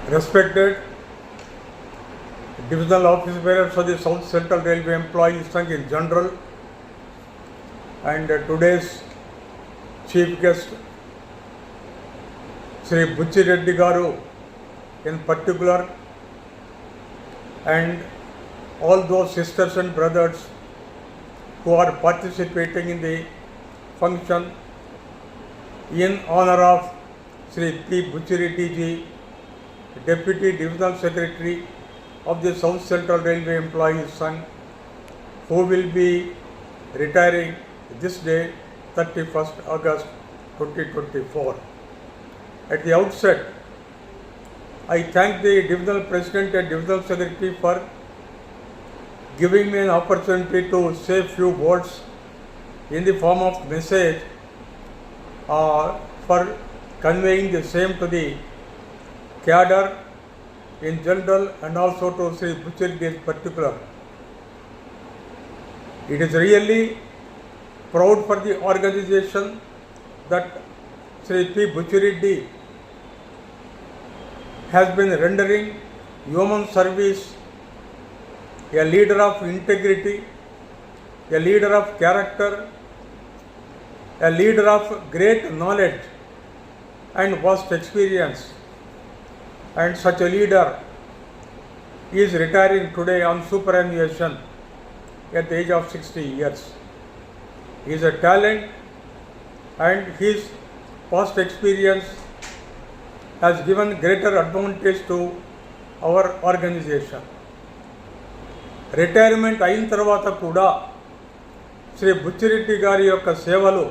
Respected Divisional Office Bearers of the South Central Railway Employees Sangh in general, and today's chief guest Sri Buchi Reddy Garu in particular, and all those sisters and brothers who are participating in the function in honor of Sri P. Buchi Reddy ji, Deputy Divisional Secretary of the South Central Railway Employees Sangh, who will be retiring this day, 31st August 2024. At the outset, I thank the Divisional President and Divisional Secretary for giving me an opportunity to say a few words in the form of message for conveying the same to the cadre in general and also to Sri Buchi Reddy in particular. It is really proud for the organization that Sri P. Buchi Reddy has been rendering human service, a leader of integrity, a leader of character, a leader of great knowledge and vast experience. And such a leader is retiring today on superannuation at the age of 60 years. He is a talent, and his past experience has given greater advantage to our organization. Retirement అయిన తర్వాత కూడా శ్రీ బుచ్చిరెడ్డి గారి యొక్క సేవలు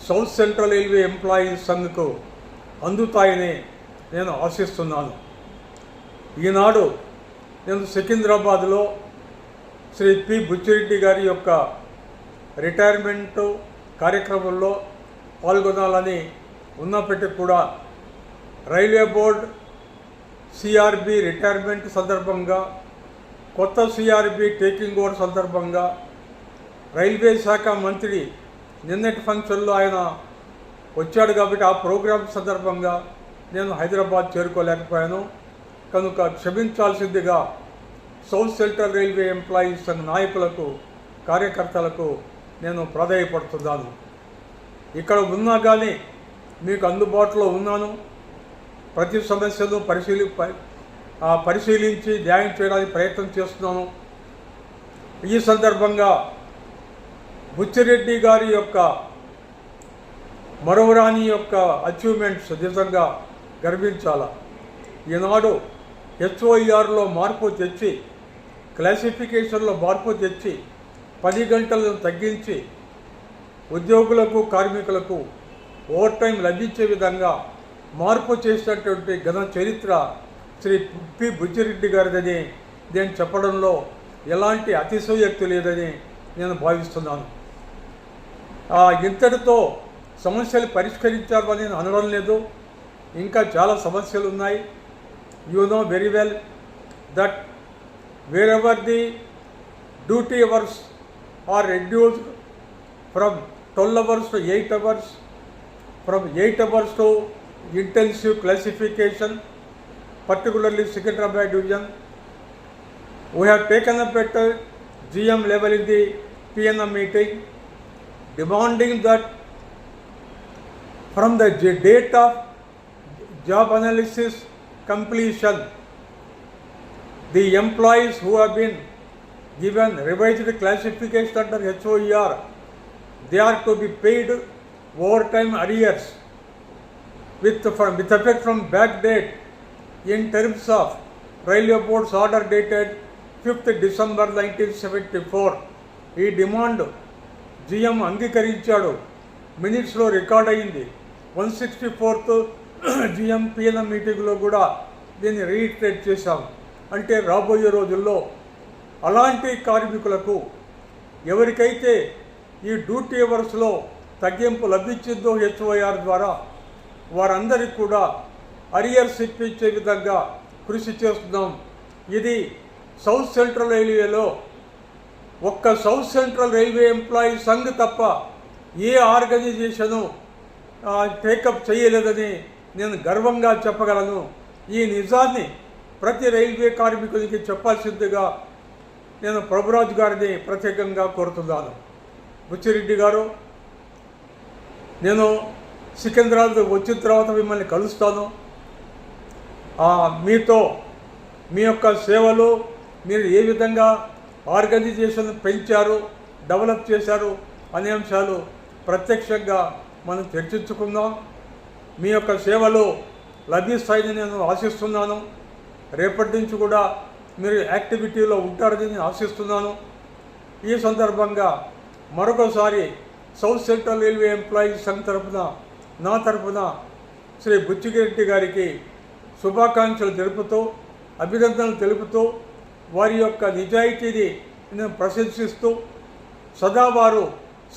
south central railway employees సంఘ్కు అందుతాయని నేను ఆశిస్తున్నాను. ఈనాడు నేను సికింద్రాబాద్లో శ్రీ పి. బుచ్చిరెడ్డి గారి యొక్క రిటైర్మెంట్ కార్యక్రమంలో పాల్గొనాలని ఉన్నప్పటికీ కూడా రైల్వే బోర్డ్ సిఆర్బి రిటైర్మెంట్ సందర్భంగా, కొత్త సిఆర్బి టేకింగ్ ఓవర్ సందర్భంగా, రైల్వే శాఖ మంత్రి నిన్నటి ఫంక్షన్లో ఆయన వచ్చాడు కాబట్టి ఆ ప్రోగ్రాం సందర్భంగా నేను హైదరాబాద్ చేరుకోలేకపోయాను. కనుక క్షమించాల్సిందిగా సౌత్ సెంట్రల్ రైల్వే ఎంప్లాయీస్ సంఘ నాయకులకు, కార్యకర్తలకు నేను ప్రాధేయపడుతున్నాను. ఇక్కడ ఉన్నా కానీ మీకు అందుబాటులో ఉన్నాను. ప్రతి సమస్యను పరిశీలించి న్యాయం చేయడానికి ప్రయత్నం చేస్తున్నాను. ఈ సందర్భంగా బుచ్చిరెడ్డి గారి యొక్క మరవరాని యొక్క అచీవ్మెంట్స్ నిజంగా గర్వించాల. ఈనాడు హెచ్ఓఈఆర్లో మార్పు తెచ్చి, క్లాసిఫికేషన్లో మార్పు తెచ్చి, 10 గంటలను తగ్గించి ఉద్యోగులకు, కార్మికులకు ఓవర్ టైం లభించే విధంగా మార్పు చేసినటువంటి ఘన చరిత్ర శ్రీ పి. బుచ్చిరెడ్డి గారిదని నేను చెప్పడంలో ఎలాంటి అతిశయోక్తి లేదని నేను భావిస్తున్నాను. ఇంతటితో సమస్యలు పరిష్కరించాలని నేను అనడం లేదు. ఇంకా చాలా సమస్యలు ఉన్నాయి. You know very well that wear ever the duty hours are reduced from 12 hours to 8 hours, from 8 hours to intensive classification, particularly Secunderabad division. We have taken up at GM level in the PNM meeting, demanding that from the date of job analysis completion, the employees who have been given revised classification under HOER, they are to be paid overtime arrears with effect from back date in terms of Railway Board's order dated 5th December 1974. ఈ demand GM అంగీకరించాడు. మినిట్స్లో record అయింది. 164th GM PNM మీటింగ్లో కూడా దీన్ని reiterate చేశాం. అంటే రాబోయే రోజుల్లో అలాంటి కార్మికులకు ఎవరికైతే ఈ డ్యూటీ అవర్స్లో తగ్గింపు లభించిందో హెచ్ఓఆర్ ద్వారా, వారందరికీ కూడా అరియర్స్ ఇప్పించే విధంగా కృషి చేస్తున్నాం. ఇది సౌత్ సెంట్రల్ రైల్వేలో ఒక్క south central railway employees Sangh తప్ప ఏ ఆర్గనైజేషను టేకప్ చేయలేదని నేను గర్వంగా చెప్పగలను. ఈ నిజాన్ని ప్రతి రైల్వే కార్మికునికి చెప్పాల్సిందిగా నేను ప్రభురాజు గారిని ప్రత్యేకంగా కోరుతున్నాను. బుచ్చిరెడ్డి గారు, నేను సికింద్రాబాద్ వచ్చిన తర్వాత మిమ్మల్ని కలుస్తాను. మీతో మీ యొక్క సేవలు, మీరు ఏ విధంగా ఆర్గనైజేషన్ పెంచారు, డెవలప్ చేశారు అనే అంశాలు ప్రత్యక్షంగా మనం చర్చించుకుందాం. మీ యొక్క సేవలు లభిస్తాయని నేను ఆశిస్తున్నాను. రేపటి నుంచి కూడా మీరు యాక్టివిటీలో ఉంటారని నేను ఆశిస్తున్నాను. ఈ సందర్భంగా మరొకసారి south central railway employees Sangh తరఫున, నా తరఫున శ్రీ బుచ్చిరెడ్డి గారికి శుభాకాంక్షలు తెలుపుతూ, అభినందనలు తెలుపుతూ, వారి యొక్క నిజాయితీని నేను ప్రశంసిస్తూ, సదా వారు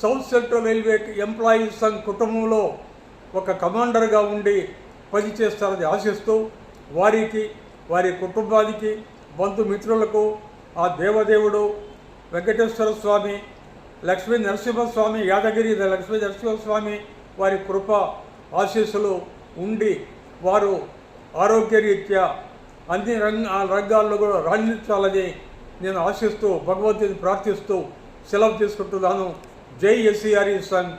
south central railway employees Sangh కుటుంబంలో ఒక కమాండర్గా ఉండి పనిచేస్తారని ఆశిస్తూ, వారికి, వారి కుటుంబానికి, బంధుమిత్రులకు ఆ దేవదేవుడు వెంకటేశ్వర స్వామి, లక్ష్మీ నరసింహస్వామి, యాదగిరి లక్ష్మీ నరసింహస్వామి వారి కృప ఆశీస్సులు ఉండి వారు ఆరోగ్యరీత్యా అన్ని రంగాల్లో కూడా రాణించాలని నేను ఆశిస్తూ, భగవంతుని ప్రార్థిస్తూ సెలవు తీసుకుంటున్నాను. జై ఎస్సీఆర్ఈ సంఘ్.